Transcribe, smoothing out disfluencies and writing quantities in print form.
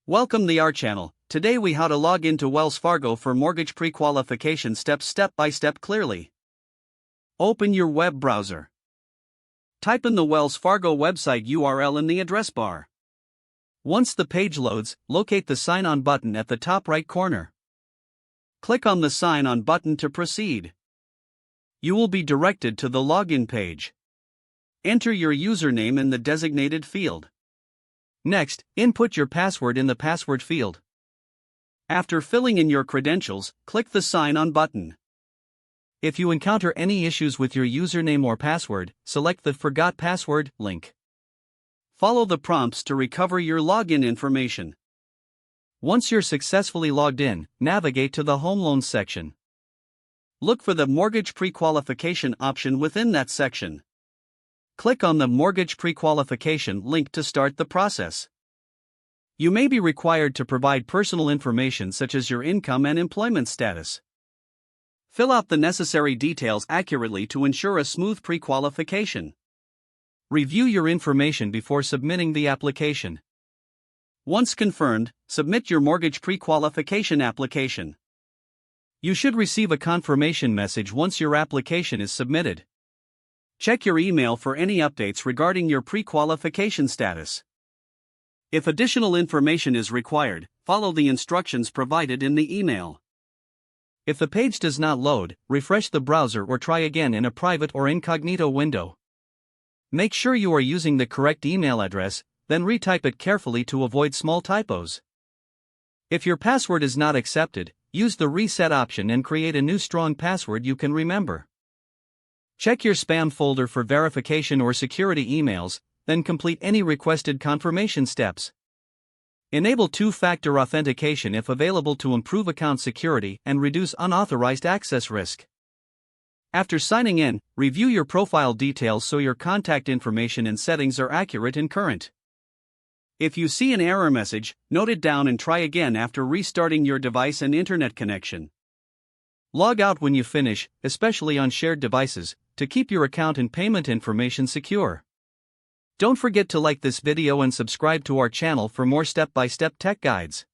Welcome to our channel. Today we how to log into Wells Fargo for mortgage pre-qualification steps step by step clearly. Open your web browser. Type in the Wells Fargo website URL in the address bar. Once the page loads, locate the Sign On button at the top right corner. Click on the Sign On button to proceed. You will be directed to the login page. Enter your username in the designated field. Next, input your password in the password field. After filling in your credentials, click the Sign On button. If you encounter any issues with your username or password, select the Forgot Password link. Follow the prompts to recover your login information. Once you're successfully logged in, navigate to the Home Loans section. Look for the Mortgage Pre-Qualification option within that section. Click on the Mortgage Pre-Qualification link to start the process. You may be required to provide personal information such as your income and employment status. Fill out the necessary details accurately to ensure a smooth pre-qualification. Review your information before submitting the application. Once confirmed, submit your mortgage pre-qualification application. You should receive a confirmation message once your application is submitted. Check your email for any updates regarding your pre-qualification status. If additional information is required, follow the instructions provided in the email. If the page does not load, refresh the browser or try again in a private or incognito window. Make sure you are using the correct email address, then retype it carefully to avoid small typos. If your password is not accepted, use the reset option and create a new strong password you can remember. Check your spam folder for verification or security emails, then complete any requested confirmation steps. Enable two-factor authentication if available to improve account security and reduce unauthorized access risk. After signing in, review your profile details so your contact information and settings are accurate and current. If you see an error message, note it down and try again after restarting your device and internet connection. Log out when you finish, especially on shared devices, to keep your account and payment information secure. Don't forget to like this video and subscribe to our channel for more step-by-step tech guides.